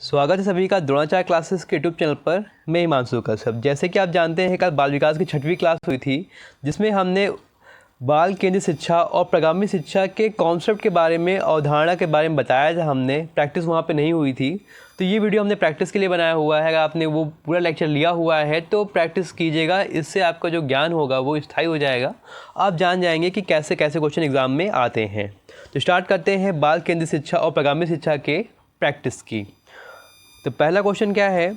स्वागत है सभी का द्रोणाचार्य क्लासेस के यूट्यूब चैनल पर। मैं हिमांशु कश्यप। जैसे कि आप जानते हैं कल बाल विकास की 6वीं क्लास हुई थी, जिसमें हमने बाल केंद्रित शिक्षा और प्रगामी शिक्षा के कॉन्सेप्ट के बारे में, अवधारणा के बारे में बताया था। हमने प्रैक्टिस वहाँ पे नहीं हुई थी, तो ये वीडियो हमने प्रैक्टिस के लिए बनाया हुआ है। अगर आपने वो पूरा लेक्चर लिया हुआ है तो प्रैक्टिस कीजिएगा, इससे आपका जो ज्ञान होगा वो स्थायी हो जाएगा। आप जान जाएंगे कि कैसे कैसे क्वेश्चन एग्जाम में आते हैं। तो स्टार्ट करते हैं बाल केंद्रित शिक्षा और प्रगामी शिक्षा के प्रैक्टिस की। तो पहला क्वेश्चन क्या है?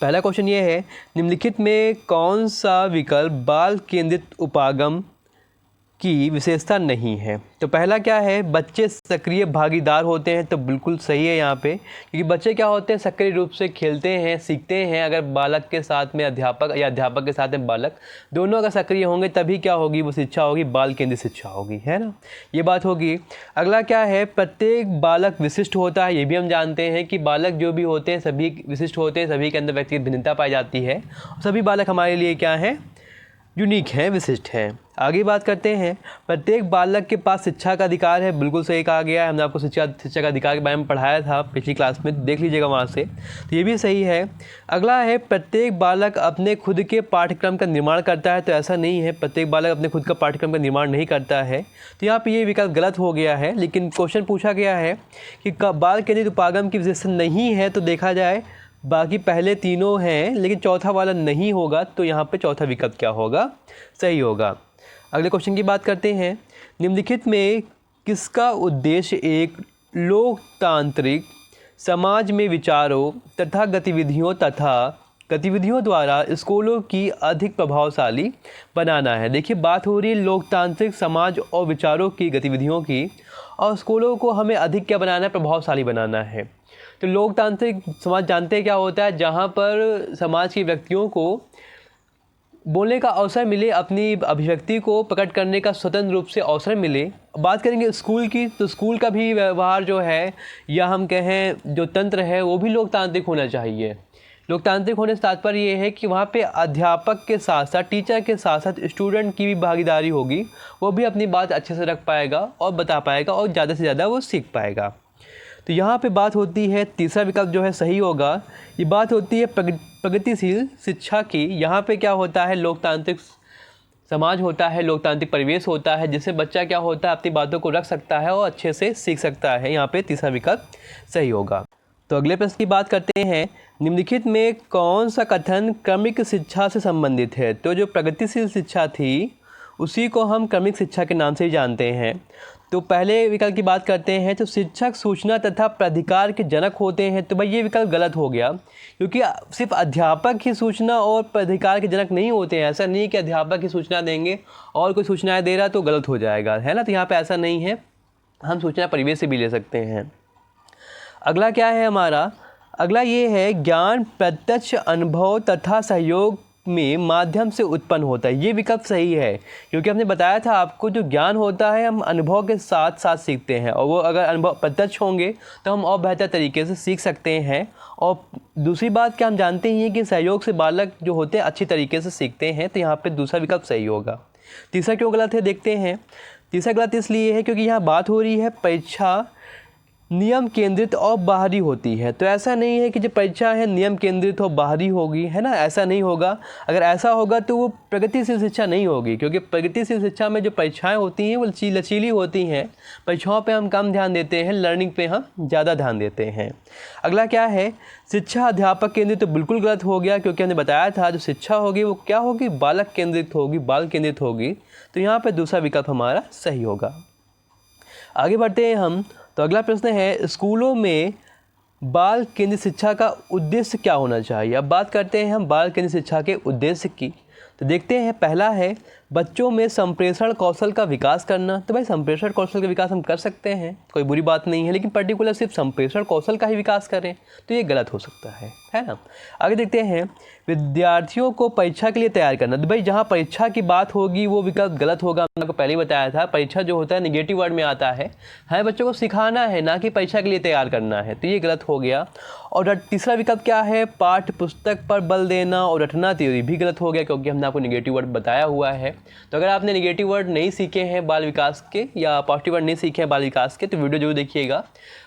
पहला क्वेश्चन ये है, निम्नलिखित में कौन सा विकल्प बाल केंद्रित उपागम की विशेषता नहीं है? तो पहला क्या है, बच्चे सक्रिय भागीदार होते हैं। तो बिल्कुल सही है यहाँ पे, क्योंकि बच्चे क्या होते हैं, सक्रिय रूप से खेलते हैं, सीखते हैं। अगर बालक के साथ में अध्यापक या अध्यापक के साथ में बालक, दोनों अगर सक्रिय होंगे तभी क्या होगी, वो शिक्षा होगी, बाल केंद्रित शिक्षा होगी, है ना। ये बात होगी। अगला क्या है, प्रत्येक बालक विशिष्ट होता है। ये भी हम जानते हैं कि बालक जो भी होते हैं सभी विशिष्ट होते हैं, सभी के अंदर व्यक्तिगत भिन्नता पाई जाती है। सभी बालक हमारे लिए क्या हैं, यूनिक हैं, विशिष्ट हैं। आगे बात करते हैं, प्रत्येक बालक के पास शिक्षा का अधिकार है। बिल्कुल सही कहा गया है। हमने आपको शिक्षा का अधिकार के बारे में पढ़ाया था पिछली क्लास में, देख लीजिएगा वहाँ से। तो ये भी सही है। अगला है, प्रत्येक बालक अपने खुद के पाठ्यक्रम का निर्माण करता है। तो ऐसा नहीं है, प्रत्येक बालक अपने खुद का पाठ्यक्रम का निर्माण नहीं करता है। तो यहाँ पर ये विकल्प गलत हो गया है। लेकिन क्वेश्चन पूछा गया है कि बाल केंद्रित उपागम की विशेषता नहीं है, तो देखा जाए बाकी पहले तीनों हैं लेकिन चौथा वाला नहीं होगा, तो यहाँ पे चौथा विकल्प क्या होगा, सही होगा। अगले क्वेश्चन की बात करते हैं, निम्नलिखित में किसका उद्देश्य एक लोकतांत्रिक समाज में विचारों तथा गतिविधियों द्वारा स्कूलों की अधिक प्रभावशाली बनाना है? देखिए, बात हो रही है लोकतांत्रिक समाज और विचारों की गतिविधियों की, और स्कूलों को हमें अधिक क्या बनाना है, प्रभावशाली बनाना है। तो लोकतांत्रिक समाज जानते हैं क्या होता है, जहाँ पर समाज के व्यक्तियों को बोलने का अवसर मिले, अपनी अभिव्यक्ति को प्रकट करने का स्वतंत्र रूप से अवसर मिले। बात करेंगे स्कूल की, तो स्कूल का भी व्यवहार जो है, या हम कहें जो तंत्र है, वो भी लोकतांत्रिक होना चाहिए। लोकतांत्रिक होने से तात्पर्य ये है कि वहाँ पे अध्यापक के साथ साथ, टीचर के साथ साथ स्टूडेंट की भी भागीदारी होगी। वो भी अपनी बात अच्छे से रख पाएगा और बता पाएगा, और ज़्यादा से ज़्यादा वो सीख पाएगा। तो यहाँ पे बात होती है, तीसरा विकल्प जो है सही होगा। ये बात होती है प्रगतिशील शिक्षा की। यहाँ पे क्या होता है, लोकतांत्रिक समाज होता है, लोकतांत्रिक परिवेश होता है, जिससे बच्चा क्या होता है, अपनी बातों को रख सकता है और अच्छे से सीख सकता है। यहाँ पे तीसरा विकल्प सही होगा। तो अगले प्रश्न की बात करते हैं, निम्नलिखित में कौन सा कथन क्रमिक शिक्षा से संबंधित है? तो जो प्रगतिशील शिक्षा थी उसी को हम क्रमिक शिक्षा के नाम से ही जानते हैं। तो पहले विकल्प की बात करते हैं, तो शिक्षक सूचना तथा प्राधिकार के जनक होते हैं। तो भाई ये विकल्प गलत हो गया, क्योंकि सिर्फ अध्यापक ही सूचना और प्राधिकार के जनक नहीं होते हैं। ऐसा नहीं कि अध्यापक ही सूचना देंगे और कोई सूचनाएं दे रहा तो गलत हो जाएगा, है ना। तो यहाँ पे ऐसा नहीं है, हम सूचना परिवेश से भी ले सकते हैं। अगला क्या है हमारा, अगला ये है, ज्ञान प्रत्यक्ष अनुभव तथा सहयोग में माध्यम से उत्पन्न होता है। ये विकल्प सही है, क्योंकि हमने बताया था आपको, जो ज्ञान होता है हम अनुभव के साथ साथ सीखते हैं, और वो अगर अनुभव प्रत्यक्ष होंगे तो हम और बेहतर तरीके से सीख सकते हैं। और दूसरी बात क्या हम जानते ही हैं कि सहयोग से बालक जो होते हैं अच्छी तरीके से सीखते हैं। तो यहाँ पे दूसरा विकल्प सही होगा। तीसरा क्यों गलत है, देखते हैं। तीसरा गलत इसलिए है क्योंकि यहाँ बात हो रही है परीक्षा नियम केंद्रित और बाहरी होती है। तो ऐसा नहीं है कि जो परीक्षा है नियम केंद्रित और बाहरी होगी, है ना, ऐसा नहीं होगा। अगर ऐसा होगा तो वो प्रगतिशील शिक्षा नहीं होगी, क्योंकि प्रगतिशील शिक्षा में जो परीक्षाएं होती हैं वो लचीली होती हैं। परीक्षाओं पे हम कम ध्यान देते हैं, लर्निंग पे हम ज़्यादा ध्यान देते हैं। अगला क्या है, शिक्षा अध्यापक केंद्रित। तो बिल्कुल गलत हो गया, क्योंकि हमने बताया था जो शिक्षा होगी वो क्या होगी, बालक केंद्रित होगी, बाल केंद्रित होगी। तो यहाँ पर दूसरा विकल्प हमारा सही होगा। आगे बढ़ते हैं हम। तो अगला प्रश्न है, स्कूलों में बाल केंद्रित शिक्षा का उद्देश्य क्या होना चाहिए? अब बात करते हैं हम बाल केंद्रित शिक्षा के उद्देश्य की। तो देखते हैं, पहला है बच्चों में संप्रेषण कौशल का विकास करना। तो भाई संप्रेषण कौशल का विकास हम कर सकते हैं, कोई बुरी बात नहीं है, लेकिन पर्टिकुलर सिर्फ संप्रेषण कौशल का ही विकास करें तो ये गलत हो सकता है ना। आगे देखते हैं, विद्यार्थियों को परीक्षा के लिए तैयार करना। तो भाई जहाँ परीक्षा की बात होगी वो विकल्प गलत होगा। मैंने आपको पहले ही बताया था, परीक्षा जो होता है निगेटिव वर्ड में आता है, हमें बच्चों को सिखाना है, ना कि परीक्षा के लिए तैयार करना है। तो ये गलत हो गया। और तीसरा विकल्प क्या है, पाठ्य पुस्तक पर बल देना और रटना। तो ये भी गलत हो गया, क्योंकि हमने आपको निगेटिव वर्ड बताया हुआ है। तो अगर आपने नेगेटिव वर्ड नहीं सीखे हैं बाल विकास के या पॉजिटिव वर्ड नहीं सीखे हैं बाल विकास के, तो वीडियो जरूर देखिएगा।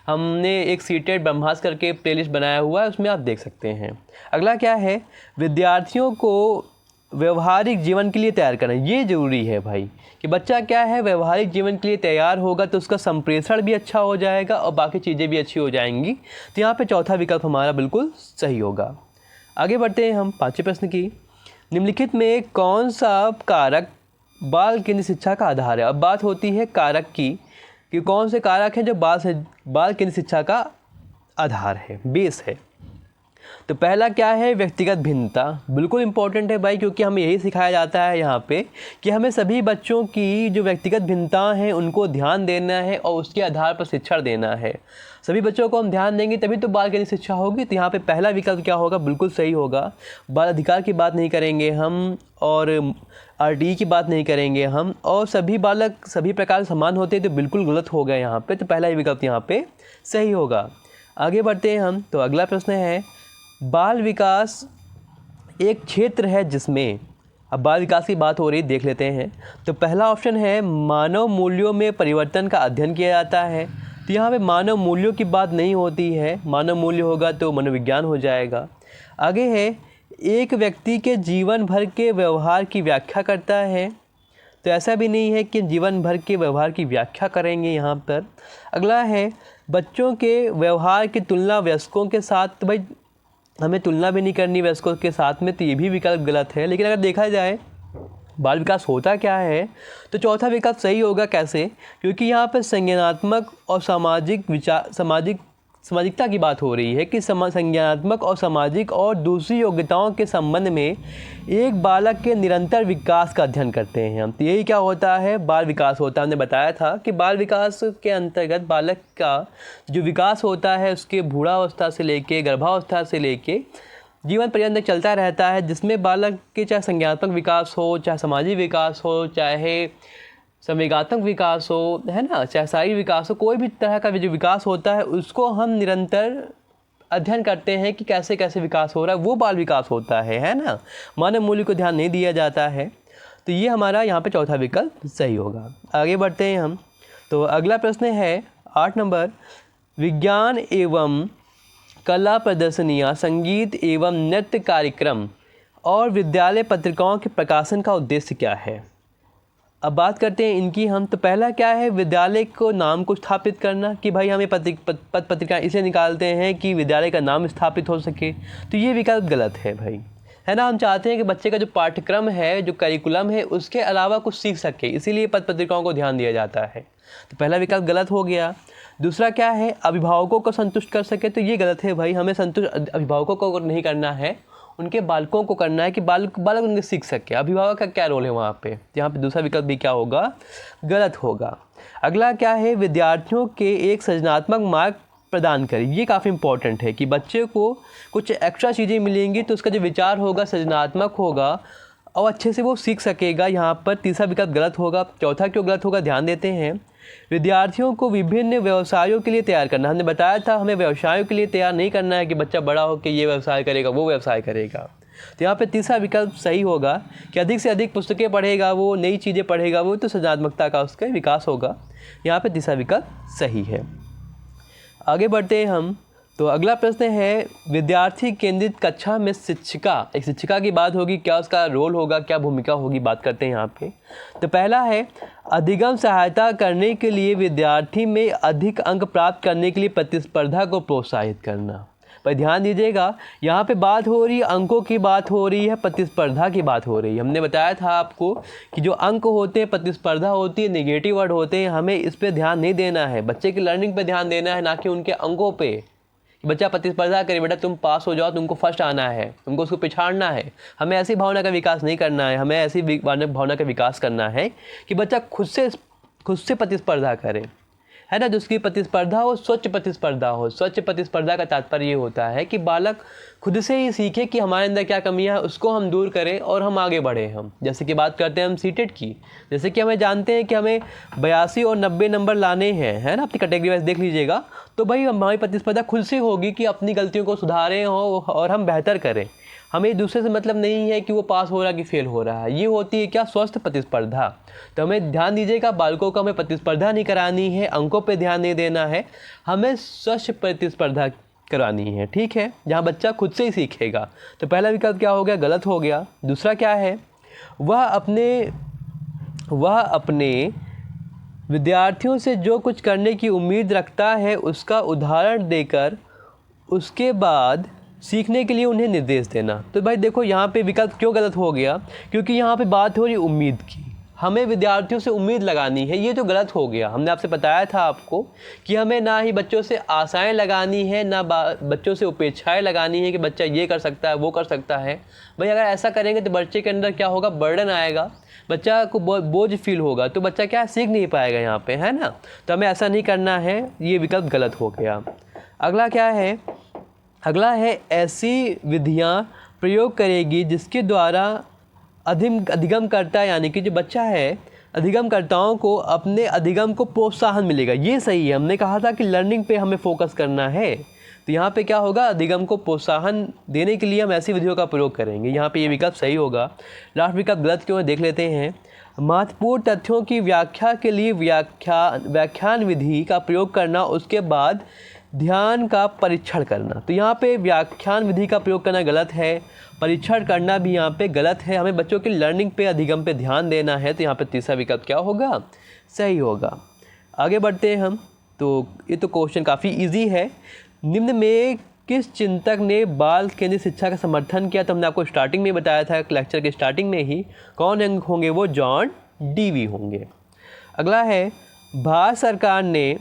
हमने एक सीटेड ब्रह्मास्त्र करके प्लेलिस्ट बनाया हुआ है, उसमें आप देख सकते हैं। अगला क्या है, विद्यार्थियों को व्यवहारिक जीवन के लिए तैयार करना। ये ज़रूरी है भाई कि बच्चा क्या है व्यवहारिक जीवन के लिए तैयार होगा तो उसका संप्रेषण भी अच्छा हो जाएगा और बाकी चीज़ें भी अच्छी हो जाएंगी। तो यहाँ पे चौथा विकल्प हमारा बिल्कुल सही होगा। आगे बढ़ते हैं हम 5वें प्रश्न की। निम्नलिखित में कौन सा कारक बाल केंद्रित शिक्षा का आधार है। अब बात होती है कारक की कि कौन से कारक हैं जो बाल केंद्रित शिक्षा का आधार है, बेस है। तो पहला क्या है, व्यक्तिगत भिन्नता। बिल्कुल इंपॉर्टेंट है भाई, क्योंकि हमें यही सिखाया जाता है यहाँ पे कि हमें सभी बच्चों की जो व्यक्तिगत भिन्नता हैं उनको ध्यान देना है और उसके आधार पर शिक्षण देना है। सभी बच्चों को हम ध्यान देंगे तभी तो बाल केंद्रित शिक्षा होगी। तो यहाँ पे पहला विकल्प क्या होगा, बिल्कुल सही होगा। बाल अधिकार की बात नहीं करेंगे हम और RTE की बात नहीं करेंगे हम, और सभी बालक सभी प्रकार समान होते हैं, तो बिल्कुल गलत हो गया यहाँ पे। तो पहला ही विकल्प यहाँ पे सही होगा। आगे बढ़ते हैं हम। तो अगला प्रश्न है, बाल विकास एक क्षेत्र है जिसमें, अब बाल विकास की बात हो रही, देख लेते हैं। तो पहला ऑप्शन है मानव मूल्यों में परिवर्तन का अध्ययन किया जाता है। तो यहाँ पे मानव मूल्यों की बात नहीं होती है, मानव मूल्य होगा तो मनोविज्ञान हो जाएगा। आगे है एक व्यक्ति के जीवन भर के व्यवहार की व्याख्या करता है। तो ऐसा भी नहीं है कि जीवन भर के व्यवहार की व्याख्या करेंगे यहाँ पर। अगला है बच्चों के व्यवहार की तुलना वयस्कों के साथ। तो भाई हमें तुलना भी नहीं करनी वयस्कों के साथ में, तो ये भी विकल्प गलत है। लेकिन अगर देखा जाए बाल विकास होता क्या है, तो चौथा विकल्प सही होगा। कैसे, क्योंकि यहाँ पर संज्ञानात्मक और सामाजिकता की बात हो रही है कि संज्ञानात्मक और सामाजिक और दूसरी योग्यताओं के संबंध में एक बालक के निरंतर विकास का अध्ययन करते हैं हम। तो यही क्या होता है, बाल विकास होता है। हमने बताया था कि बाल विकास के अंतर्गत बालक का जो विकास होता है उसके भ्रूणावस्था से लेके गर्भावस्था से लेके जीवन पर्यंत चलता रहता है, जिसमें बालक के चाहे संज्ञानात्मक विकास हो, चाहे सामाजिक विकास हो, चाहे संवेगात्मक विकास हो, है ना, चाहे शारीरिक विकास हो, कोई भी तरह का जो विकास होता है उसको हम निरंतर अध्ययन करते हैं कि कैसे कैसे विकास हो रहा है, वो बाल विकास होता है ना। मानव मूल्य को ध्यान नहीं दिया जाता है। तो ये हमारा यहाँ पे चौथा विकल्प सही होगा। आगे बढ़ते हैं हम। तो अगला प्रश्न है 8 नंबर, विज्ञान एवं कला प्रदर्शनियाँ, संगीत एवं नृत्य कार्यक्रम और विद्यालय पत्रिकाओं के प्रकाशन का उद्देश्य क्या है। अब बात करते हैं इनकी हम। तो पहला क्या है, विद्यालय को नाम को स्थापित करना, कि भाई हमें पत्रिका इसलिए निकालते हैं कि विद्यालय का नाम स्थापित हो सके। तो ये विकल्प गलत है भाई, है ना। हम चाहते हैं कि बच्चे का जो पाठ्यक्रम है, जो करिकुलम है, उसके अलावा कुछ सीख सके, इसीलिए पत्रिकाओं को ध्यान दिया जाता है। तो पहला विकल्प गलत हो गया। दूसरा क्या है, अभिभावकों को संतुष्ट कर सके। तो ये गलत है भाई, हमें संतुष्ट अभिभावकों को नहीं करना है, उनके बालकों को करना है कि बालक उनके सीख सके। अभिभावक का क्या रोल है वहाँ पे, यहाँ पे दूसरा विकल्प भी क्या होगा, गलत होगा। अगला क्या है, विद्यार्थियों के एक सृजनात्मक मार्ग प्रदान करें। ये काफ़ी इंपॉर्टेंट है कि बच्चे को कुछ एक्स्ट्रा चीज़ें मिलेंगी तो उसका जो विचार होगा सृजनात्मक होगा और अच्छे से वो सीख सकेगा। यहाँ पर तीसरा विकल्प गलत होगा। चौथा क्यों गलत होगा, ध्यान देते हैं। विद्यार्थियों को विभिन्न व्यवसायों के लिए तैयार करना। हमने बताया था हमें व्यवसायों के लिए तैयार नहीं करना है कि बच्चा बड़ा हो के ये व्यवसाय करेगा वो व्यवसाय करेगा। तो यहाँ पे तीसरा विकल्प सही होगा कि अधिक से अधिक पुस्तकें पढ़ेगा वो, नई चीज़ें पढ़ेगा वो, तो सृजनात्मकता का उसका विकास होगा। यहाँ पे तीसरा विकल्प सही है। आगे बढ़ते हैं हम। तो अगला प्रश्न है, विद्यार्थी केंद्रित कक्षा में शिक्षिका, एक शिक्षिका की बात होगी, क्या उसका रोल होगा, क्या भूमिका होगी, बात करते हैं यहाँ पे। तो पहला है, अधिगम सहायता करने के लिए विद्यार्थी में अधिक अंक प्राप्त करने के लिए प्रतिस्पर्धा को प्रोत्साहित करना। पर ध्यान दीजिएगा, यहाँ पे बात हो रही है अंकों की, बात हो रही है प्रतिस्पर्धा की बात हो रही है। हमने बताया था आपको कि जो अंक होते हैं, प्रतिस्पर्धा होती है, नेगेटिव वर्ड होते हैं, हमें इस पर ध्यान नहीं देना है, बच्चे की लर्निंग पे ध्यान देना है, ना कि उनके अंकों पे। बच्चा प्रतिस्पर्धा करे, बेटा तुम पास हो जाओ, तुमको फर्स्ट आना है, तुमको उसको पिछाड़ना है। हमें ऐसी भावना का विकास नहीं करना है, हमें ऐसी भावना का विकास करना है कि बच्चा खुद से प्रतिस्पर्धा करे, है ना। जिसकी प्रतिस्पर्धा हो स्वच्छ प्रतिस्पर्धा हो। स्वच्छ प्रतिस्पर्धा का तात्पर्य ये होता है कि बालक खुद से ही सीखे कि हमारे अंदर क्या कमियां है, उसको हम दूर करें और हम आगे बढ़ें। हम जैसे कि बात करते हैं हम सीटेट की, जैसे कि हमें जानते हैं कि हमें 82 और 90 नंबर लाने हैं, है ना। अपनी कैटेगरी वाइज देख लीजिएगा, तो भाई हमारी प्रतिस्पर्धा खुद से होगी कि अपनी गलतियों को सुधारें और हम बेहतर करें। हमें एक दूसरे से मतलब नहीं है कि वो पास हो रहा है कि फेल हो रहा है, ये होती है क्या, स्वस्थ प्रतिस्पर्धा। तो हमें ध्यान दीजिएगा, बालकों को हमें प्रतिस्पर्धा नहीं करानी है, अंकों पे ध्यान नहीं देना है, हमें स्वस्थ प्रतिस्पर्धा करानी है, ठीक है, जहाँ बच्चा खुद से ही सीखेगा। तो पहला विकल्प क्या हो गया, गलत हो गया। दूसरा क्या है, वह अपने विद्यार्थियों से जो कुछ करने की उम्मीद रखता है उसका उदाहरण देकर उसके बाद सीखने के लिए उन्हें निर्देश देना। तो भाई देखो यहाँ पे विकल्प क्यों गलत हो गया, क्योंकि यहाँ पे बात हो रही उम्मीद की, हमें विद्यार्थियों से उम्मीद लगानी है, ये तो गलत हो गया। हमने आपसे बताया था आपको कि हमें ना ही बच्चों से आशाएं लगानी है, ना बच्चों से उपेक्षाएं लगानी है कि बच्चा ये कर सकता है वो कर सकता है। भाई अगर ऐसा करेंगे तो बच्चे के अंदर क्या होगा, बर्डन आएगा, बच्चा को बोझ फील होगा, तो बच्चा क्या सीख नहीं पाएगा यहाँ पे, है ना। तो हमें ऐसा नहीं करना है, ये विकल्प गलत हो गया। अगला क्या है, अगला है ऐसी विधियाँ प्रयोग करेगी जिसके द्वारा अधिगमकर्ता यानी कि जो बच्चा है, अधिगमकर्ताओं को अपने अधिगम को प्रोत्साहन मिलेगा। ये सही है, हमने कहा था कि लर्निंग पे हमें फोकस करना है, तो यहाँ पे क्या होगा, अधिगम को प्रोत्साहन देने के लिए हम ऐसी विधियों का प्रयोग करेंगे। यहाँ पे ये विकल्प सही होगा। लास्ट विकल्प गलत क्यों है, देख लेते हैं। महत्वपूर्ण तथ्यों की व्याख्या के लिए व्याख्यान विधि का प्रयोग करना, उसके बाद ध्यान का परीक्षण करना। तो यहाँ पे व्याख्यान विधि का प्रयोग करना गलत है, परीक्षण करना भी यहाँ पे गलत है। हमें बच्चों की लर्निंग पे, अधिगम पे ध्यान देना है, तो यहाँ पे तीसरा विकल्प क्या होगा, सही होगा। आगे बढ़ते हैं हम। तो ये तो क्वेश्चन काफ़ी इजी है। निम्न में किस चिंतक ने बाल केंद्रित शिक्षा का समर्थन किया, तो हमने आपको स्टार्टिंग में बताया था, लेक्चर के स्टार्टिंग में ही। कौन होंगे वो, जॉन डीवी होंगे। अगला है, भारत सरकार ने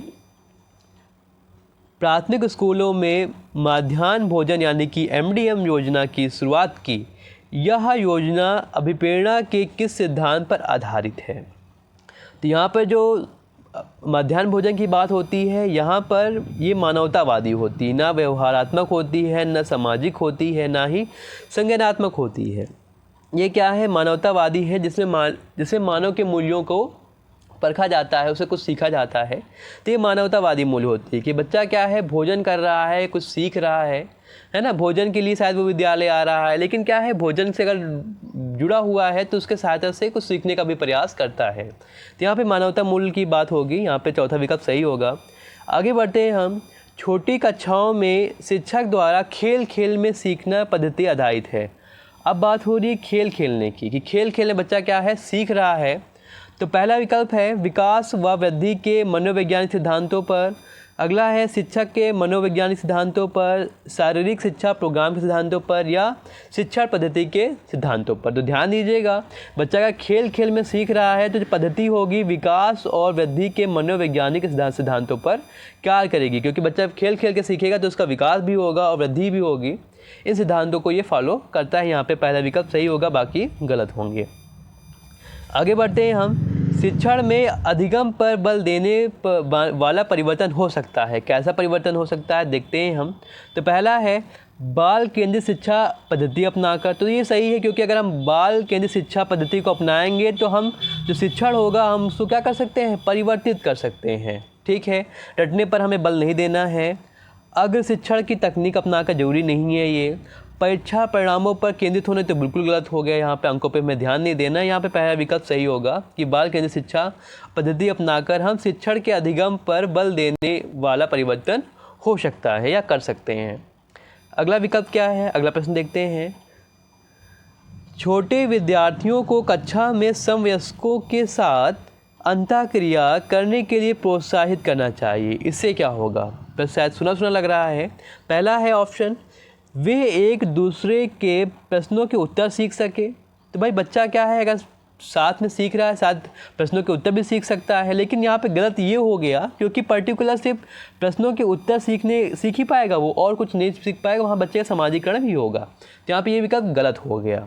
प्राथमिक स्कूलों में मध्याह्न भोजन यानी कि MDM योजना की शुरुआत की। यह योजना अभिप्रेरणा के किस सिद्धांत पर आधारित है। तो यहाँ पर जो मध्याह्न भोजन की बात होती है, यहाँ पर ये मानवतावादी होती है, ना व्यवहारात्मक होती है, ना सामाजिक होती है, ना ही संज्ञानात्मक होती है। ये क्या है, मानवतावादी है, जिसमें मानव के मूल्यों को परखा जाता है, उसे कुछ सीखा जाता है। तो ये मानवतावादी मूल्य होती है कि बच्चा क्या है, भोजन कर रहा है, कुछ सीख रहा है ना। भोजन के लिए शायद वो विद्यालय आ रहा है, लेकिन क्या है, भोजन से अगर जुड़ा हुआ है तो उसके सहायता से कुछ सीखने का भी प्रयास करता है। तो यहाँ पे मानवता मूल्य की बात होगी, यहाँ पे चौथा विकल्प सही होगा। आगे बढ़ते हैं हम। छोटी कक्षाओं में शिक्षक द्वारा खेल खेल में सीखना पद्धति आधारित है। अब बात हो रही है खेल खेलने की, कि खेल खेलने बच्चा क्या है, सीख रहा है। तो पहला विकल्प है विकास व वृद्धि के मनोवैज्ञानिक सिद्धांतों पर। अगला है शिक्षक के मनोवैज्ञानिक सिद्धांतों पर, शारीरिक शिक्षा प्रोग्राम के सिद्धांतों पर, या शिक्षण पद्धति के सिद्धांतों पर। तो ध्यान दीजिएगा, बच्चा का खेल खेल में सीख रहा है तो जो पद्धति होगी विकास और वृद्धि के मनोवैज्ञानिक सिद्धांतों पर कार्य करेगी, क्योंकि बच्चा खेल खेल के सीखेगा तो उसका विकास भी होगा और वृद्धि भी होगी। इन सिद्धांतों को ये फॉलो करता है। यहाँ पे पहला विकल्प सही होगा, बाकी गलत होंगे। आगे बढ़ते हैं हम। शिक्षण में अधिगम पर बल देने वाला परिवर्तन हो सकता है। कैसा परिवर्तन हो सकता है, देखते हैं हम। तो पहला है बाल केंद्रित शिक्षा पद्धति अपनाकर। तो ये सही है, क्योंकि अगर हम बाल केंद्रित शिक्षा पद्धति को अपनाएंगे तो हम जो शिक्षण होगा हम उसको क्या कर सकते हैं, परिवर्तित कर सकते हैं। ठीक है, रटने पर हमें बल नहीं देना है। अग्र शिक्षण की तकनीक अपनाकर जरूरी नहीं है ये। परीक्षा परिणामों पर केंद्रित होने तो बिल्कुल गलत हो गया, यहाँ पे अंकों पे हमें ध्यान नहीं देना। यहाँ पे पहला विकल्प सही होगा कि बाल केंद्रित शिक्षा पद्धति अपनाकर हम शिक्षण के अधिगम पर बल देने वाला परिवर्तन हो सकता है या कर सकते हैं। अगला विकल्प क्या है, अगला प्रश्न देखते हैं। छोटे विद्यार्थियों को कक्षा में समवयस्कों के साथ अंतःक्रिया करने के लिए प्रोत्साहित करना चाहिए। इससे क्या होगा, बस शायद सुना सुना लग रहा है। पहला है ऑप्शन, वे एक दूसरे के प्रश्नों के उत्तर सीख सके। तो भाई बच्चा क्या है, अगर साथ में सीख रहा है, साथ प्रश्नों के उत्तर भी सीख सकता है। लेकिन यहाँ पे गलत ये हो गया, क्योंकि पर्टिकुलर सिर्फ प्रश्नों के उत्तर सीख ही पाएगा वो, और कुछ नहीं सीख पाएगा। वहाँ बच्चे का समाजीकरण भी होगा। तो यहाँ पे ये विकल्प गलत हो गया।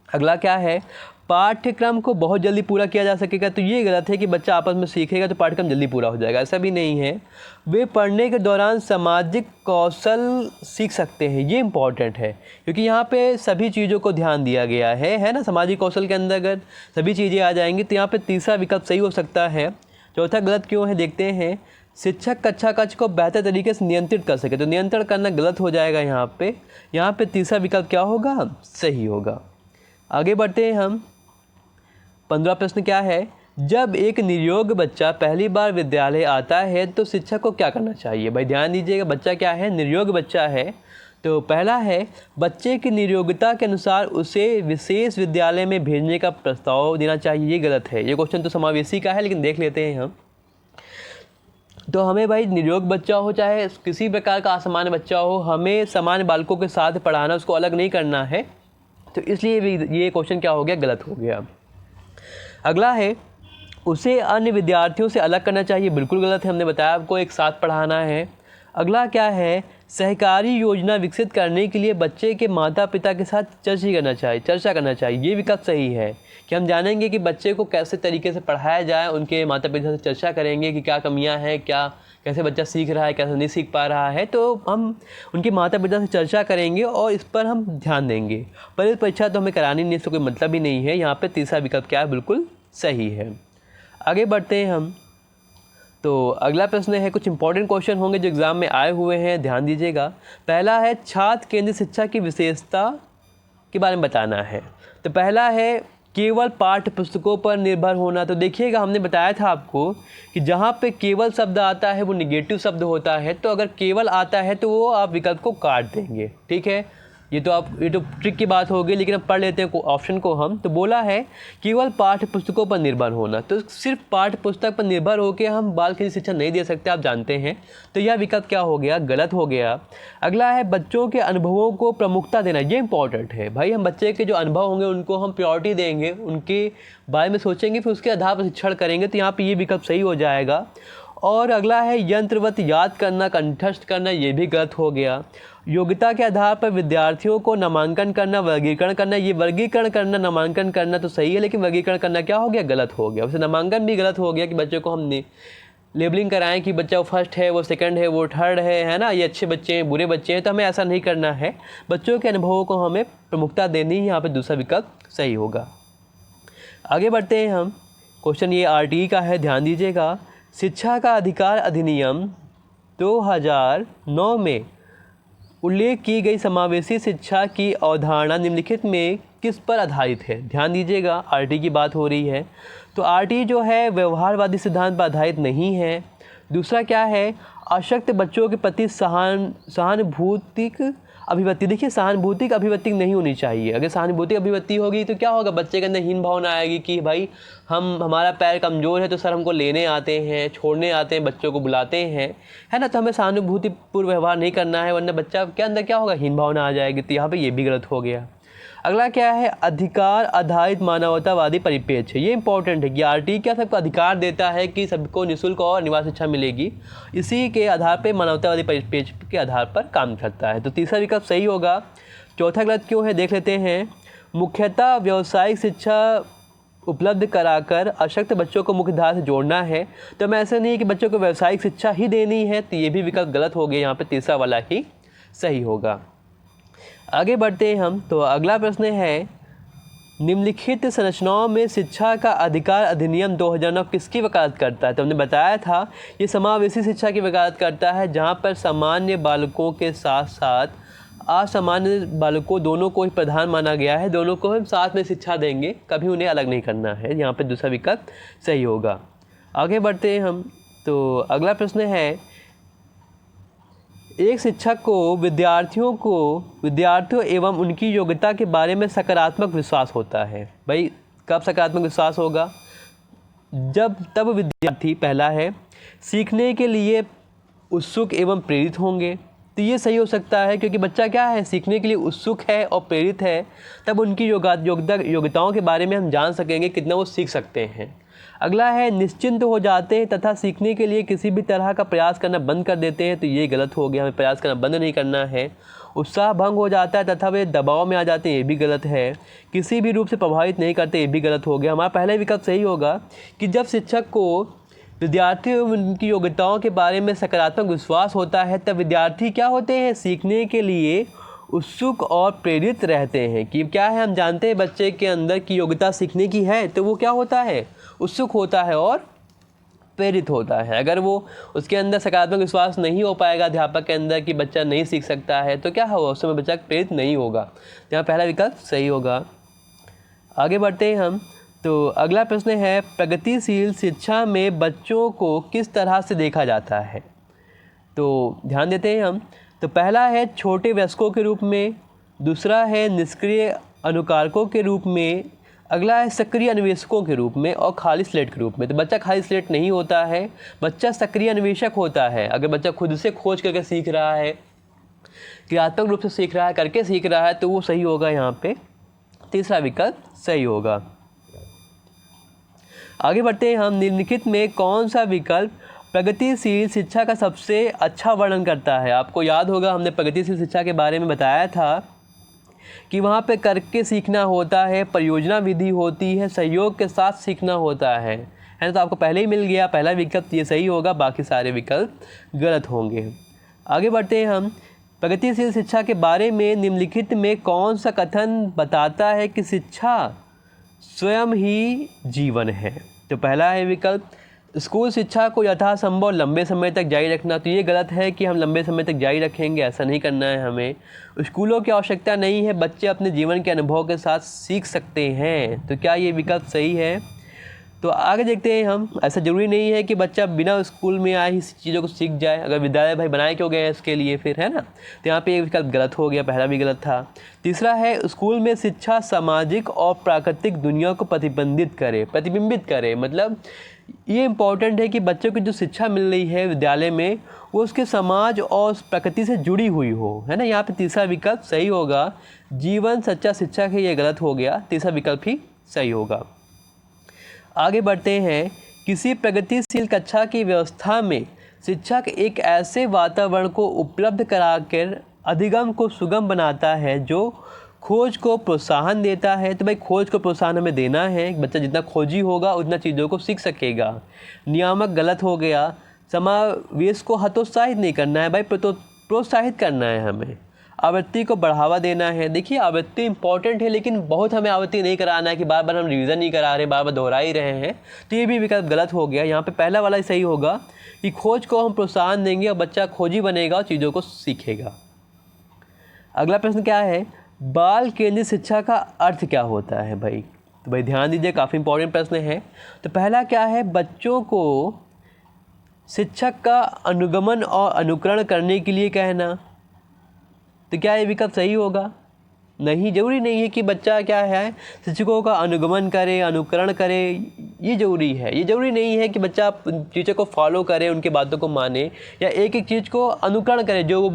अगला क्या है, पाठ्यक्रम को बहुत जल्दी पूरा किया जा सकेगा। तो ये गलत है कि बच्चा आपस में सीखेगा तो पाठ्यक्रम जल्दी पूरा हो जाएगा, ऐसा भी नहीं है। वे पढ़ने के दौरान सामाजिक कौशल सीख सकते हैं, ये इम्पॉर्टेंट है, क्योंकि यहाँ पे सभी चीज़ों को ध्यान दिया गया है ना। सामाजिक कौशल के अंतर्गत सभी चीज़ें आ जाएंगी। तो यहाँ पे तीसरा विकल्प सही हो सकता है। चौथा गलत क्यों है, देखते हैं। शिक्षक कक्षा कक्ष को बेहतर तरीके से नियंत्रित कर सके, तो नियंत्रण करना गलत हो जाएगा यहाँ पे तीसरा विकल्प क्या होगा, सही होगा। आगे बढ़ते हैं हम। 15वां प्रश्न क्या है, जब एक निर्योग्य बच्चा पहली बार विद्यालय आता है तो शिक्षक को क्या करना चाहिए। भाई ध्यान दीजिएगा, बच्चा क्या है, निर्योग्य बच्चा है। तो पहला है, बच्चे की निर्योग्यता के अनुसार उसे विशेष विद्यालय में भेजने का प्रस्ताव देना चाहिए। ये गलत है, ये क्वेश्चन तो समावेशी का है, लेकिन देख लेते हैं हम। तो हमें भाई निर्योग्य बच्चा हो चाहे किसी प्रकार का असामान्य बच्चा हो, हमें सामान्य बालकों के साथ पढ़ाना, उसको अलग नहीं करना है। तो इसलिए ये क्वेश्चन क्या हो गया, गलत हो गया। अगला है, उसे अन्य विद्यार्थियों से अलग करना चाहिए। बिल्कुल गलत है, हमने बताया आपको एक साथ पढ़ाना है। अगला क्या है, सहकारी योजना विकसित करने के लिए बच्चे के माता पिता के साथ चर्चा करना चाहिए। ये विकल्प सही है कि हम जानेंगे कि बच्चे को कैसे तरीके से पढ़ाया जाए, उनके माता पिता से चर्चा करेंगे कि क्या कमियां हैं, कैसे बच्चा सीख रहा है, कैसे नहीं सीख पा रहा है। तो हम उनके माता पिता से चर्चा करेंगे और इस पर हम ध्यान देंगे। पर इस परीक्षा तो हमें करानी नहीं, इससे कोई मतलब ही नहीं है। यहाँ पर तीसरा विकल्प क्या है, बिल्कुल सही है। आगे बढ़ते हैं हम। तो अगला प्रश्न है, कुछ इंपॉर्टेंट क्वेश्चन होंगे जो एग्ज़ाम में आए हुए हैं, ध्यान दीजिएगा। पहला है, छात्र केंद्रित शिक्षा की विशेषता के बारे में बताना है। तो पहला है, केवल पाठ्य पुस्तकों पर निर्भर होना। तो देखिएगा, हमने बताया था आपको कि जहाँ पे केवल शब्द आता है वो निगेटिव शब्द होता है। तो अगर केवल आता है तो वो आप विकल्प को काट देंगे, ठीक है। ये तो ट्रिक की बात होगी, लेकिन अब पढ़ लेते हैं ऑप्शन को हम। तो बोला है केवल पाठ्य पुस्तकों पर निर्भर होना, तो सिर्फ पाठ्य पुस्तक पर निर्भर होकर हम बाल केंद्रित शिक्षा नहीं दे सकते, आप जानते हैं। तो यह विकल्प क्या हो गया, गलत हो गया। अगला है, बच्चों के अनुभवों को प्रमुखता देना। ये इंपॉर्टेंट है भाई, हम बच्चे के जो अनुभव होंगे उनको हम प्रायोरिटी देंगे, उनके बारे में सोचेंगे, फिर उसके आधार पर शिक्षण करेंगे। तो यहाँ पर ये विकल्प सही हो जाएगा। और अगला है, यंत्रवत याद करना, कंठस्थ करना। ये भी गलत हो गया। योग्यता के आधार पर विद्यार्थियों को नामांकन करना, वर्गीकरण करना। ये वर्गीकरण करना, नामांकन करना तो सही है, लेकिन वर्गीकरण करना क्या हो गया, गलत हो गया। वैसे नामांकन भी गलत हो गया कि बच्चों को हमने लेबलिंग कराएं कि बच्चा वो फर्स्ट है, वो सेकंड है, वो थर्ड है ना, ये अच्छे बच्चे हैं, बुरे बच्चे हैं। तो हमें ऐसा नहीं करना है, बच्चों के अनुभवों को हमें प्रमुखता देनी है। यहाँ पर दूसरा विकल्प सही होगा। आगे बढ़ते हैं हम। क्वेश्चन ये RTE का है, ध्यान दीजिएगा। शिक्षा का अधिकार अधिनियम 2009 में उल्लेख की गई समावेशी शिक्षा की अवधारणा निम्नलिखित में किस पर आधारित है। ध्यान दीजिएगा, RTE की बात हो रही है। तो RTE जो है व्यवहारवादी सिद्धांत पर आधारित नहीं है। दूसरा क्या है, अशक्त बच्चों के प्रति सहानुभूतिक अभिव्यक्ति। देखिए, सहानुभूतिक अभिव्यक्ति नहीं होनी चाहिए। अगर सहानुभूतिक अभिव्यक्ति होगी तो क्या होगा, बच्चे के अंदर हीन भावना आएगी कि भाई हमारा पैर कमज़ोर है तो सर हमको लेने आते हैं, छोड़ने आते हैं, बच्चों को बुलाते हैं, है ना। तो हमें सहानुभूतिपूर्ण व्यवहार नहीं करना है, वरना बच्चा के अंदर क्या होगा, हीन भावना आ जाएगी। तो यहाँ पर ये भी गलत हो गया। अगला क्या है, अधिकार आधारित मानवतावादी परिप्रेक्ष्य। ये इंपॉर्टेंट है कि RTE क्या सबको अधिकार देता है कि सबको निःशुल्क और अनिवार्य शिक्षा मिलेगी। इसी के आधार पर मानवतावादी परिप्रेक्ष्य के आधार पर काम करता है। तो तीसरा विकल्प सही होगा। चौथा गलत क्यों है, देख लेते हैं। मुख्यतः व्यावसायिक शिक्षा उपलब्ध कराकर अशक्त बच्चों को मुख्यधारा से जोड़ना है। तो हमें ऐसा नहीं है कि बच्चों को व्यावसायिक शिक्षा ही देनी है। तो ये भी विकल्प गलत हो गया, यहाँ पर तीसरा वाला ही सही होगा। आगे बढ़ते हैं हम। तो अगला प्रश्न है, निम्नलिखित संरचनाओं में शिक्षा का अधिकार अधिनियम 2009 किसकी वकालत करता है। तो हमने बताया था ये समावेशी शिक्षा की वकालत करता है, जहाँ पर सामान्य बालकों के साथ साथ असामान्य बालकों दोनों को ही प्रधान माना गया है। दोनों को हम साथ में शिक्षा देंगे, कभी उन्हें अलग नहीं करना है। यहाँ पर दूसरा विकल्प सही होगा। आगे बढ़ते हैं हम। तो अगला प्रश्न है, एक शिक्षक को विद्यार्थियों एवं उनकी योग्यता के बारे में सकारात्मक विश्वास होता है। भाई कब सकारात्मक विश्वास होगा, तब विद्यार्थी, पहला है, सीखने के लिए उत्सुक एवं प्रेरित होंगे। तो ये सही हो सकता है, क्योंकि बच्चा क्या है, सीखने के लिए उत्सुक है और प्रेरित है, तब उनकी योग्यताओं के बारे में हम जान सकेंगे कितना वो सीख सकते हैं। अगला है, निश्चिंत हो जाते हैं तथा सीखने के लिए किसी भी तरह का प्रयास करना बंद कर देते हैं। तो ये गलत हो गया, हमें प्रयास करना बंद नहीं करना है। उत्साह भंग हो जाता है तथा वे दबाव में आ जाते हैं, ये भी गलत है। किसी भी रूप से प्रभावित नहीं करते, ये भी गलत हो गया। हमारा पहला विकल्प सही होगा कि जब शिक्षक को विद्यार्थियों उनकी योग्यताओं के बारे में सकारात्मक विश्वास होता है, तब विद्यार्थी क्या होते हैं, सीखने के लिए उत्सुक और प्रेरित रहते हैं। कि क्या है, हम जानते हैं बच्चे के अंदर की योग्यता सीखने की है, तो वो क्या होता है, उत्सुक होता है और प्रेरित होता है। अगर वो उसके अंदर सकारात्मक विश्वास नहीं हो पाएगा अध्यापक के अंदर कि बच्चा नहीं सीख सकता है, तो क्या होगा, उस समय बच्चा प्रेरित नहीं होगा। यहाँ पहला विकल्प सही होगा। आगे बढ़ते हैं हम। तो अगला प्रश्न है, प्रगतिशील शिक्षा में बच्चों को किस तरह से देखा जाता है। तो ध्यान देते हैं हम। तो पहला है छोटे वयस्कों के रूप में, दूसरा है निष्क्रिय अनुकारकों के रूप में, अगला है सक्रिय अन्वेषकों के रूप में और खाली स्लेट के रूप में। तो बच्चा खाली स्लेट नहीं होता है, बच्चा सक्रिय अन्वेषक होता है। अगर बच्चा खुद से खोज करके सीख रहा है, क्रियात्मक रूप से सीख रहा है, करके सीख रहा है, तो वो सही होगा। यहाँ पे तीसरा विकल्प सही होगा। आगे बढ़ते हैं हम। निम्नलिखित में कौन सा विकल्प प्रगतिशील शिक्षा का सबसे अच्छा वर्णन करता है। आपको याद होगा हमने प्रगतिशील शिक्षा के बारे में बताया था कि वहाँ पे करके सीखना होता है, परियोजना विधि होती है, सहयोग के साथ सीखना होता है ना। तो आपको पहले ही मिल गया, पहला विकल्प ये सही होगा, बाकी सारे विकल्प गलत होंगे। आगे बढ़ते हैं हम। प्रगतिशील शिक्षा के बारे में निम्नलिखित में कौन सा कथन बताता है कि शिक्षा स्वयं ही जीवन है। तो पहला है विकल्प, स्कूल शिक्षा को यथासंभव लंबे समय तक जारी रखना। तो ये गलत है कि हम लंबे समय तक जारी रखेंगे, ऐसा नहीं करना है हमें। स्कूलों की आवश्यकता नहीं है, बच्चे अपने जीवन के अनुभव के साथ सीख सकते हैं। तो क्या ये विकल्प सही है। तो आगे देखते हैं हम। ऐसा ज़रूरी नहीं है कि बच्चा बिना स्कूल में आए ही चीज़ों को सीख जाए। अगर विद्यालय भाई बनाए क्यों गए हैं इसके लिए फिर, है ना। तो यहाँ पे एक विकल्प गलत हो गया, पहला भी गलत था। तीसरा है, स्कूल में शिक्षा सामाजिक और प्राकृतिक दुनिया को प्रतिबिंबित करे। मतलब ये इम्पोर्टेंट है कि बच्चों की जो शिक्षा मिल रही है विद्यालय में, वो उसके समाज और प्रकृति से जुड़ी हुई हो, है ना। यहाँ पे तीसरा विकल्प सही होगा। जीवन सच्चा शिक्षक है, ये गलत हो गया, तीसरा विकल्प ही सही होगा। आगे बढ़ते हैं। किसी प्रगतिशील कक्षा की व्यवस्था में शिक्षक एक ऐसे वातावरण को उपलब्ध कराकर अधिगम को सुगम बनाता है जो खोज को प्रोत्साहन देता है। तो भाई खोज को प्रोत्साहन हमें देना है, बच्चा जितना खोजी होगा उतना चीज़ों को सीख सकेगा। नियामक गलत हो गया। समावेश को हतोत्साहित नहीं करना है भाई, प्रोत्साहित करना है हमें। आवृत्ति को बढ़ावा देना है। देखिए आवृत्ति इंपॉर्टेंट है, लेकिन बहुत हमें आवृत्ति नहीं कराना है कि बार बार हम रिवीजन नहीं करा रहे, बार बार दोहरा ही रहे हैं। तो ये भी विकल्प गलत हो गया। यहाँ पे पहला वाला ही सही होगा कि खोज को हम प्रोत्साहन देंगे और बच्चा खोजी बनेगा और चीज़ों को सीखेगा। अगला प्रश्न क्या है, बाल केंद्रित शिक्षा का अर्थ क्या होता है भाई। तो भाई ध्यान दीजिए, काफ़ी इंपॉर्टेंट प्रश्न है। तो पहला क्या है, बच्चों को शिक्षक का अनुगमन और अनुकरण करने के लिए कहना। तो क्या ये विकल्प सही होगा। नहीं, जरूरी नहीं है कि बच्चा क्या है शिक्षकों का अनुगमन करे, अनुकरण करे, ये जरूरी है। ये जरूरी नहीं है कि बच्चा टीचर को फॉलो करे, उनके बातों को माने, या एक एक चीज़ को अनुकरण करे, जो वो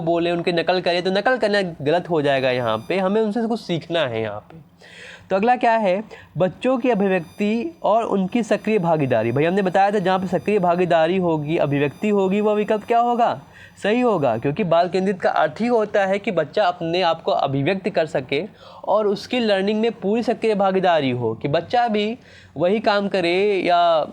बोले उनकी नकल करे। तो नकल करना गलत हो जाएगा। यहाँ पे हमें उनसे कुछ सीखना है यहाँ पे। तो अगला क्या है, बच्चों की अभिव्यक्ति और उनकी सक्रिय भागीदारी। भाई हमने बताया था जहाँ पे सक्रिय भागीदारी होगी, अभिव्यक्ति होगी, वह विकल्प क्या होगा, सही होगा। क्योंकि बाल केंद्रित का अर्थ ही होता है कि बच्चा अपने आप को अभिव्यक्त कर सके और उसकी लर्निंग में पूरी सक्रिय भागीदारी हो, कि बच्चा भी वही काम करे या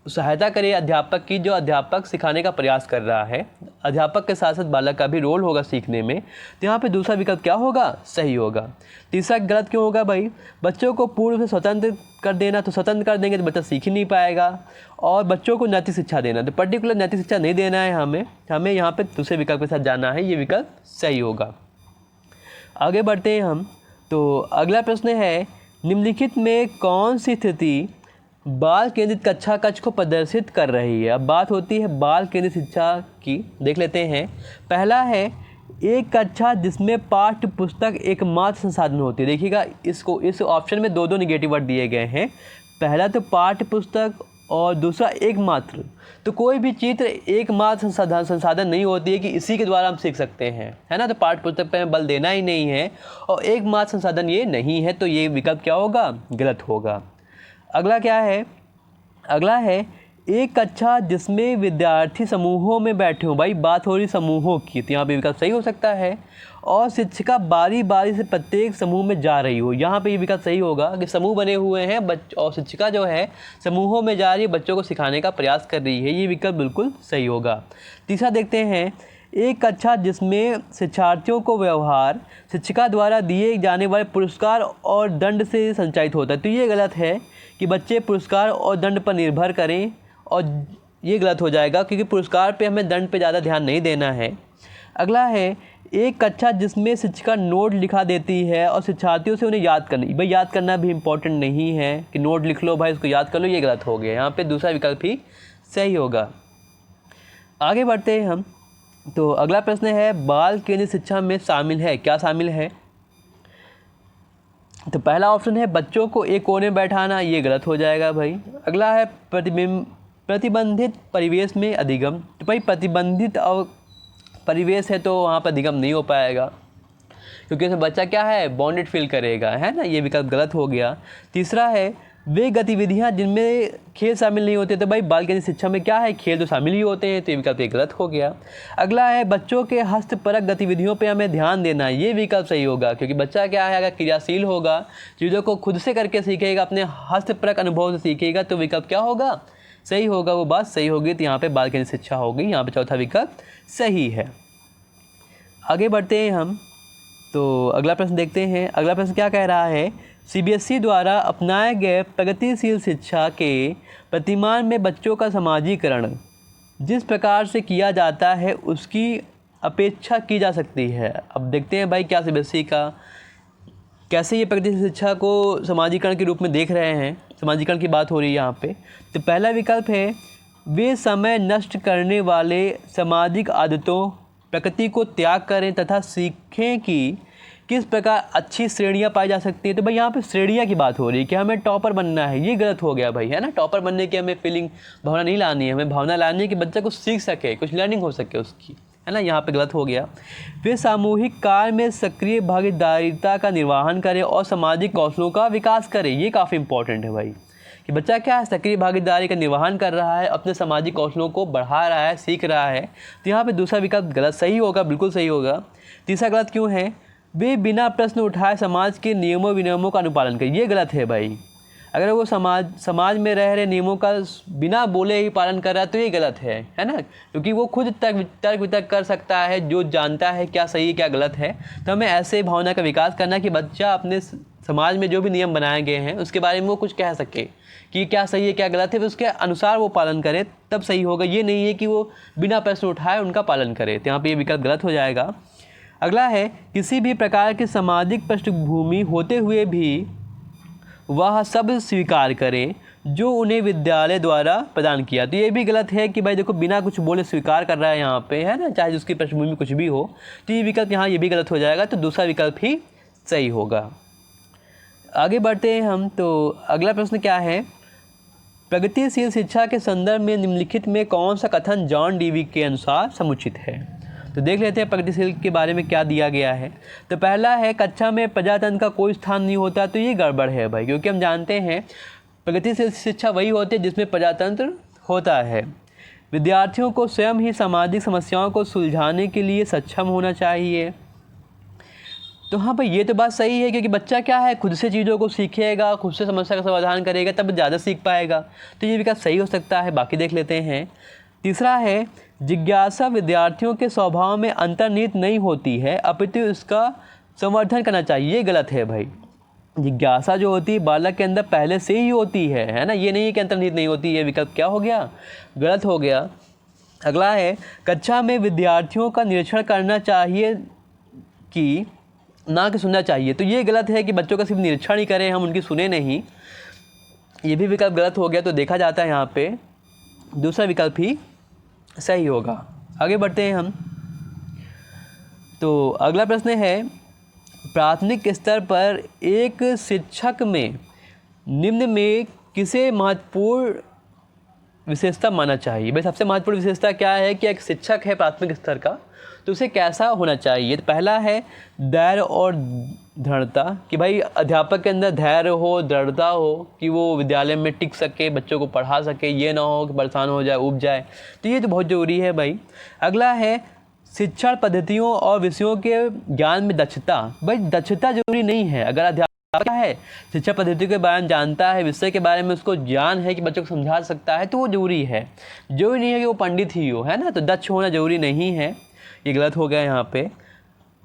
सहायता करे अध्यापक की, जो अध्यापक सिखाने का प्रयास कर रहा है। अध्यापक के साथ साथ बालक का भी रोल होगा सीखने में। तो यहाँ पे दूसरा विकल्प क्या होगा, सही होगा। तीसरा गलत क्यों होगा भाई, बच्चों को पूर्व से स्वतंत्र कर देना। तो स्वतंत्र कर देंगे तो बच्चा सीख ही नहीं पाएगा। और बच्चों को नैतिक शिक्षा देना, तो पर्टिकुलर नैतिक शिक्षा नहीं देना है हमें यहाँ पे दूसरे विकल्प के साथ जाना है, ये विकल्प सही होगा। आगे बढ़ते हैं हम। तो अगला प्रश्न है, निम्नलिखित में कौन सी स्थिति बाल केंद्रित कक्षा कक्ष को प्रदर्शित कर रही है। अब बात होती है बाल केंद्रित शिक्षा की, देख लेते हैं। पहला है, एक कक्षा जिसमें पाठ्य पुस्तक एकमात्र संसाधन होती है। देखिएगा इस ऑप्शन में दो निगेटिव वर्ड दिए गए हैं। पहला तो पाठ्य पुस्तक और दूसरा एकमात्र। तो कोई भी चित्र एकमात्र संसाधन नहीं होती है कि इसी के द्वारा हम सीख सकते हैं, है ना। तो पाठ्य पुस्तक पे बल देना ही नहीं है और एकमात्र संसाधन ये नहीं है। तो ये विकल्प क्या होगा, गलत होगा। अगला क्या है, अगला है, एक कक्षा जिसमें विद्यार्थी समूहों में बैठे हों। भाई बात हो रही समूहों की, तो यहाँ पे विकल्प सही हो सकता है। और शिक्षिका बारी बारी से प्रत्येक समूह में जा रही हो, यहाँ पे ये विकल्प सही होगा कि समूह बने हुए हैं और शिक्षिका जो है समूहों में जा रही है, बच्चों को सिखाने का प्रयास कर रही है, ये विकल्प बिल्कुल सही होगा। तीसरा देखते हैं, एक कक्षा जिसमें शिक्षार्थियों को व्यवहार शिक्षिका द्वारा दिए जाने वाले पुरस्कार और दंड से संचालित होता है। तो ये गलत है कि बच्चे पुरस्कार और दंड पर निर्भर करें और ये गलत हो जाएगा क्योंकि पुरस्कार पे हमें दंड पे ज़्यादा ध्यान नहीं देना है। अगला है एक कक्षा जिसमें शिक्षिका नोट लिखा देती है और शिक्षार्थियों से उन्हें याद करनी। भाई याद करना भी इम्पोर्टेंट नहीं है कि नोट लिख लो भाई इसको याद कर लो, ये गलत हो गया। यहाँ पे दूसरा विकल्प ही सही होगा। आगे बढ़ते हैं हम। तो अगला प्रश्न है बाल केंद्रित शिक्षा में शामिल है, क्या शामिल है? तो पहला ऑप्शन है बच्चों को एक कोने में बैठाना, ये गलत हो जाएगा भाई। अगला है प्रतिबंधित परिवेश में अधिगम। तो भाई प्रतिबंधित और परिवेश है तो वहाँ पर अधिगम नहीं हो पाएगा क्योंकि उसमें बच्चा क्या है बॉन्डेड फील करेगा, है ना, ये विकल्प गलत हो गया। तीसरा है वे गतिविधियाँ जिनमें खेल शामिल नहीं होते। तो भाई बाल केंद्रित शिक्षा में क्या है, खेल तो शामिल ही होते हैं, तो ये विकल्प गलत हो गया। अगला है बच्चों के हस्तपरक गतिविधियों पे हमें ध्यान देना, ये विकल्प सही होगा क्योंकि बच्चा क्या है अगर क्रियाशील होगा, चीज़ों को खुद से करके सीखेगा, अपने हस्तपरक अनुभव से सीखेगा, तो विकल्प क्या होगा, सही होगा, वो बात सही होगी। तो यहाँ पे बाल केंद्रित शिक्षा होगी, यहाँ पे चौथा विकल्प सही है। आगे बढ़ते हैं हम। तो अगला प्रश्न देखते हैं। अगला प्रश्न क्या कह रहा है, सीबीएसई द्वारा अपनाए गए प्रगतिशील शिक्षा के प्रतिमान में बच्चों का समाजीकरण जिस प्रकार से किया जाता है उसकी अपेक्षा की जा सकती है। अब देखते हैं भाई क्या सीबीएसई का कैसे ये प्रगतिशील शिक्षा को समाजीकरण के रूप में देख रहे हैं। समाजीकरण की बात हो रही है यहाँ पे। तो पहला विकल्प है वे समय नष्ट करने वाले सामाजिक आदतों प्रकृति को त्याग करें तथा सीखें कि किस प्रकार अच्छी श्रेणियाँ पाई जा सकती हैं। तो भाई यहाँ पे श्रेणियाँ की बात हो रही है कि हमें टॉपर बनना है, ये गलत हो गया भाई, है ना। टॉपर बनने की हमें फीलिंग भावना नहीं लानी है, हमें भावना लानी है कि बच्चा कुछ सीख सके, कुछ लर्निंग हो सके उसकी, है ना। यहाँ पे गलत हो गया। वे सामूहिक कार्य में सक्रिय भागीदारिता का निर्वहन करें और सामाजिक कौशलों का विकास करें, ये काफ़ी इंपॉर्टेंट है भाई कि बच्चा क्या है सक्रिय भागीदारी का निर्वहन कर रहा है, अपने सामाजिक कौशलों को बढ़ा रहा है, सीख रहा है। तो यहाँ पे दूसरा विकल्प गलत सही होगा, बिल्कुल सही होगा। तीसरा गलत क्यों है, वे बिना प्रश्न उठाए समाज के नियमों विनियमों का अनुपालन करें, ये गलत है भाई। अगर वो समाज में रह रहे नियमों का बिना बोले ही पालन कर रहा है तो ये गलत है ना, क्योंकि वो खुद तर्क वितर्क कर सकता है, जो जानता है क्या सही है क्या गलत है। तो हमें ऐसे भावना का विकास करना कि बच्चा अपने समाज में जो भी नियम बनाए गए हैं उसके बारे में वो कुछ कह सके कि क्या सही है क्या गलत है, उसके अनुसार वो पालन करे तब सही होगा। ये नहीं है कि वो बिना प्रश्न उठाए उनका पालन करे, तो यहाँ पे ये विकल्प गलत हो जाएगा। अगला है किसी भी प्रकार की सामाजिक पृष्ठभूमि होते हुए भी वह सब स्वीकार करें जो उन्हें विद्यालय द्वारा प्रदान किया। तो ये भी गलत है कि भाई देखो बिना कुछ बोले स्वीकार कर रहा है यहाँ पे, है ना, चाहे उसकी पृष्ठभूमि कुछ भी हो। तो ये विकल्प यहाँ ये भी गलत हो जाएगा, तो दूसरा विकल्प ही सही होगा। आगे बढ़ते हैं हम। तो अगला प्रश्न क्या है, प्रगतिशील शिक्षा के संदर्भ में निम्नलिखित में कौन सा कथन जॉन डीवी के अनुसार समुचित है। तो देख लेते हैं प्रगतिशील के बारे में क्या दिया गया है। तो पहला है कक्षा में प्रजातंत्र का कोई स्थान नहीं होता। तो ये गड़बड़ है भाई, क्योंकि हम जानते हैं प्रगतिशील शिक्षा वही होती है जिसमें प्रजातंत्र होता है। विद्यार्थियों को स्वयं ही सामाजिक समस्याओं को सुलझाने के लिए सक्षम होना चाहिए। तो हाँ भाई ये तो बात सही है, क्योंकि बच्चा क्या है खुद से चीज़ों को सीखेगा, खुद से समस्या का समाधान करेगा तब ज़्यादा सीख पाएगा। तो ये विकल्प सही हो सकता है। बाकी देख लेते हैं। तीसरा है जिज्ञासा विद्यार्थियों के स्वभाव में अंतर्निहित नहीं होती है अपितु इसका संवर्धन करना चाहिए। ये गलत है भाई। जिज्ञासा जो होती है बालक के अंदर पहले से ही होती है ना, ये नहीं कि अंतर्निहित नहीं होती। ये विकल्प क्या हो गया, गलत हो गया। अगला है कक्षा में विद्यार्थियों का निरीक्षण करना चाहिए कि ना कि सुनना चाहिए। तो ये गलत है कि बच्चों का सिर्फ निरीक्षण ही करें, हम उनकी सुने नहीं, ये भी विकल्प गलत हो गया। तो देखा जाता है यहाँ पे दूसरा विकल्प ही सही होगा। आगे बढ़ते हैं हम। तो अगला प्रश्न है प्राथमिक स्तर पर एक शिक्षक में निम्न में किसे महत्वपूर्ण विशेषता मानना चाहिए। भाई सबसे महत्वपूर्ण विशेषता क्या है कि एक शिक्षक है प्राथमिक स्तर का तो उसे कैसा होना चाहिए। तो पहला है धैर्य और दृढ़ता, कि भाई अध्यापक के अंदर धैर्य हो, दृढ़ता हो कि वो विद्यालय में टिक सके, बच्चों को पढ़ा सके, ये ना हो कि परेशान हो जाए, ऊब जाए। तो ये तो बहुत ज़रूरी है भाई। अगला है शिक्षण पद्धतियों और विषयों के ज्ञान में दक्षता। भाई दक्षता जरूरी नहीं है, अगर अध्यापक क्या है शिक्षा पद्धति के बारे में जानता है, विषय के बारे में उसको ज्ञान है कि बच्चों को समझा सकता है, तो वो जरूरी है। जरूरी नहीं है कि वो पंडित ही हो, है ना। तो दक्ष होना जरूरी नहीं है, ये गलत हो गया यहाँ पे।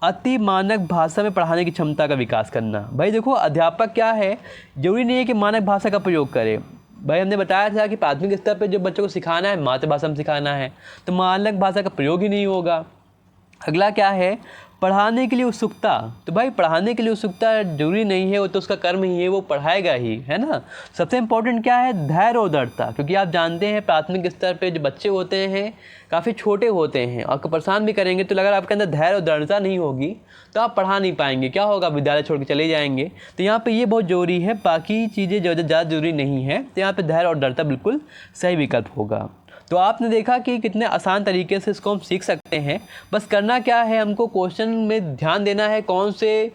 अति मानक भाषा में पढ़ाने की क्षमता का विकास करना। भाई देखो अध्यापक क्या है, जरूरी नहीं है कि मानक भाषा का प्रयोग करे। भाई हमने बताया था कि प्राथमिक स्तर पर जो बच्चों को सिखाना है मातृभाषा में सिखाना है, तो मालक भाषा का प्रयोग ही नहीं होगा। अगला क्या है, पढ़ाने के लिए उत्सुकता। तो भाई पढ़ाने के लिए उत्सुकता जरूरी नहीं है, वो तो उसका कर्म ही है, वो पढ़ाएगा ही, है ना। सबसे इम्पोर्टेंट क्या है, धैर्य और दृढ़ता, क्योंकि आप जानते हैं प्राथमिक स्तर पे जो बच्चे होते हैं काफ़ी छोटे होते हैं, आपको परेशान भी करेंगे। तो अगर आपके अंदर धैर्य और दृढ़ता नहीं होगी तो आप पढ़ा नहीं पाएंगे, क्या होगा, विद्यालय छोड़ के चले जाएंगे। तो यहाँ पर ये बहुत ज़रूरी है, बाकी चीज़ें ज़्यादा ज़रूरी नहीं है। तो यहाँ पर धैर्य और दृढ़ता बिल्कुल सही विकल्प होगा। तो आपने देखा कि कितने आसान तरीके से इसको हम सीख सकते हैं। बस करना क्या है, हमको क्वेश्चन में ध्यान देना है कौन से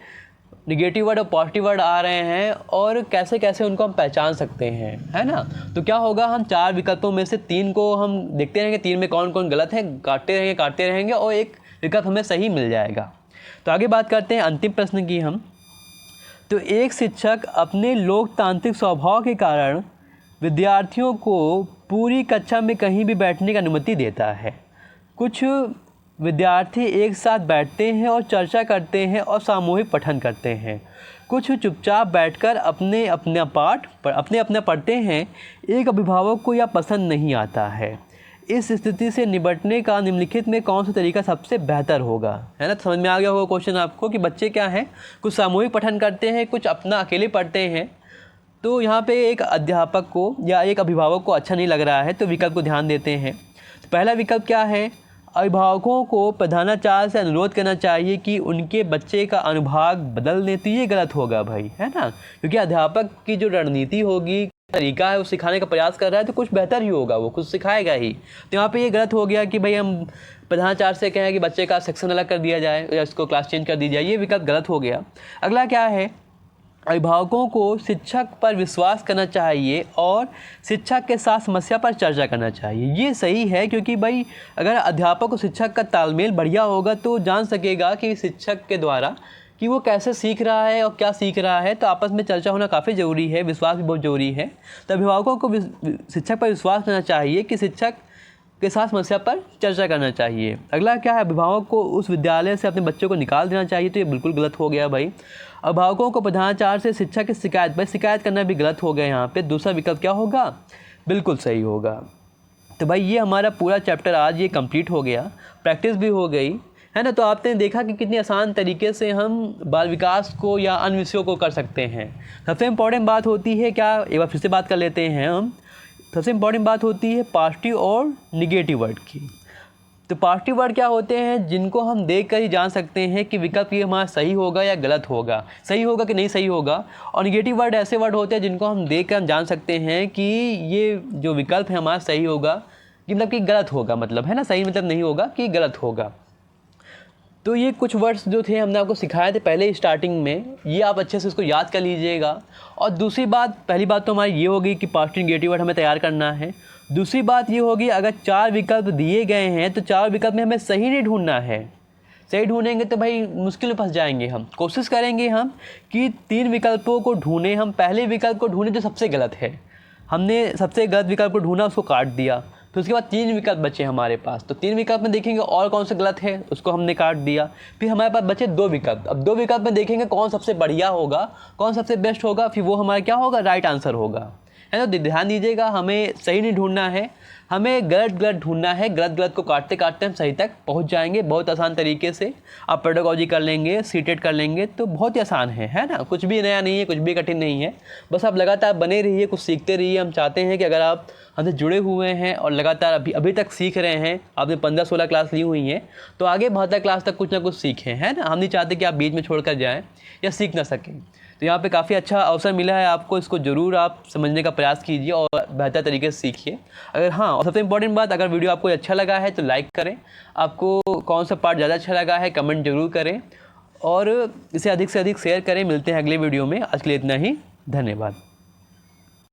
निगेटिव वर्ड और पॉजिटिव वर्ड आ रहे हैं और कैसे कैसे उनको हम पहचान सकते हैं, है ना। तो क्या होगा, हम 4 विकल्पों में से 3 को हम देखते रहेंगे, 3 में कौन कौन गलत है, काटते रहेंगे और एक विकल्प हमें सही मिल जाएगा। तो आगे बात करते हैं अंतिम प्रश्न की हम। तो एक शिक्षक अपने लोकतांत्रिक स्वभाव के कारण विद्यार्थियों को पूरी कक्षा में कहीं भी बैठने की अनुमति देता है। कुछ विद्यार्थी एक साथ बैठते हैं और चर्चा करते हैं और सामूहिक पठन करते हैं। कुछ चुपचाप बैठकर अपने अपना पढ़ते हैं। एक अभिभावक को यह पसंद नहीं आता है। इस स्थिति से निपटने का निम्नलिखित में कौन सा तरीका सबसे बेहतर होगा, है ना। समझ में आ गया होगा क्वेश्चन आपको कि बच्चे क्या हैं, कुछ सामूहिक पठन करते हैं, कुछ अपना अकेले पढ़ते हैं। तो यहाँ पे एक अध्यापक को या एक अभिभावक को अच्छा नहीं लग रहा है, तो विकल्प को ध्यान देते हैं। तो पहला विकल्प क्या है, अभिभावकों को प्रधानाचार्य से अनुरोध करना चाहिए कि उनके बच्चे का अनुभाग बदल दें। तो ये गलत होगा भाई, है ना, क्योंकि अध्यापक की जो रणनीति होगी, तरीका है, वो सिखाने का प्रयास कर रहा है तो कुछ बेहतर ही होगा, वो कुछ सिखाएगा ही। तो यहाँ पे ये गलत हो गया कि भाई हम प्रधानाचार्य से कहें कि बच्चे का सेक्शन अलग कर दिया जाए या इसको क्लास चेंज कर दी जाए, ये विकल्प गलत हो गया। अगला क्या है, अभिभावकों को शिक्षक पर विश्वास करना चाहिए और शिक्षक के साथ समस्या पर चर्चा करना चाहिए। ये सही है, क्योंकि भाई अगर अध्यापक और शिक्षक का तालमेल बढ़िया होगा तो जान सकेगा कि शिक्षक के द्वारा कि वो कैसे सीख रहा है और क्या सीख रहा है। तो आपस में चर्चा होना काफ़ी ज़रूरी है, विश्वास भी बहुत ज़रूरी है। तो अभिभावकों को शिक्षक पर विश्वास करना चाहिए कि शिक्षक के साथ समस्या पर चर्चा करना चाहिए। अगला क्या है, अभिभावक को उस विद्यालय से अपने बच्चों को निकाल देना चाहिए। तो ये बिल्कुल गलत हो गया भाई। अभिभावकों को प्रधानाचार्य से शिक्षक की शिकायत करना भी गलत हो गया यहाँ पे। दूसरा विकल्प क्या होगा, बिल्कुल सही होगा। तो भाई ये हमारा पूरा चैप्टर आज ये कंप्लीट हो गया, प्रैक्टिस भी हो गई, है ना। तो आपने देखा कि कितनी आसान तरीके से हम बाल विकास को या अन्य विषयों को कर सकते हैं। सबसे इम्पॉर्टेंट बात होती है क्या, एक बार फिर से बात कर लेते हैं हम। सबसे इम्पॉर्टेंट बात होती है पॉजिटिव और निगेटिव वर्ड की। तो पॉजिटिव वर्ड क्या होते हैं, जिनको हम देख कर ही जान सकते हैं कि विकल्प ये हमारा सही होगा या गलत होगा, सही होगा कि नहीं सही होगा। और निगेटिव वर्ड ऐसे वर्ड होते हैं जिनको हम देख कर जान सकते हैं कि ये जो विकल्प है हमारा सही होगा मतलब कि गलत होगा, मतलब, है ना, सही मतलब नहीं होगा कि गलत होगा। तो ये कुछ वर्ड्स जो थे हमने आपको सिखाए थे पहले स्टार्टिंग में, ये आप अच्छे से इसको याद कर लीजिएगा। और दूसरी बात, पहली बात तो हमारी ये होगी कि पॉजिटिव निगेटिव वर्ड हमें तैयार करना है। दूसरी बात ये होगी, अगर 4 विकल्प दिए गए हैं तो 4 विकल्प में हमें सही नहीं ढूंढना है। सही ढूंढेंगे तो भाई मुश्किल में फंस जाएंगे। हम कोशिश करेंगे हम कि 3 विकल्पों को ढूंढें। हम पहले विकल्प को ढूंढें जो सबसे गलत है, हमने सबसे गलत विकल्प को ढूंढा, उसको काट दिया। फिर उसके बाद 3 विकल्प बचे हमारे पास, तो 3 विकल्प में देखेंगे और कौन सा गलत है, उसको हमने काट दिया। फिर हमारे पास बचे 2 विकल्प। अब 2 विकल्प में देखेंगे कौन सबसे बढ़िया होगा, कौन सबसे बेस्ट होगा, फिर वो हमारा क्या होगा, राइट आंसर होगा, है ना। ध्यान दीजिएगा, हमें सही नहीं ढूंढना है, हमें गलत ढूंढना है। गलत को काटते काटते हम सही तक पहुंच जाएंगे बहुत आसान तरीके से। आप पेडागोजी कर लेंगे, सीटेट कर लेंगे तो बहुत ही आसान है ना। कुछ भी नया नहीं है, कुछ भी कठिन नहीं है। बस आप लगातार बने रहिए, कुछ सीखते रहिए। हम चाहते हैं कि अगर आप हमसे जुड़े हुए हैं और लगातार अभी तक सीख रहे हैं, आपने 15-16 क्लास ली हुई हैं, तो आगे 72 क्लास तक कुछ ना कुछ सीखें, है ना। हम नहीं चाहते कि आप बीच में छोड़ कर जाएँ या सीख ना सकें। तो यहाँ पे काफ़ी अच्छा अवसर मिला है आपको, इसको ज़रूर आप समझने का प्रयास कीजिए और बेहतर तरीके से सीखिए। अगर हाँ, और सबसे इम्पोर्टेंट बात, अगर वीडियो आपको अच्छा लगा है तो लाइक करें। आपको कौन सा पार्ट ज़्यादा अच्छा लगा है कमेंट ज़रूर करें और इसे अधिक से अधिक शेयर करें। मिलते हैं अगले वीडियो में। आज के लिए इतना ही, धन्यवाद।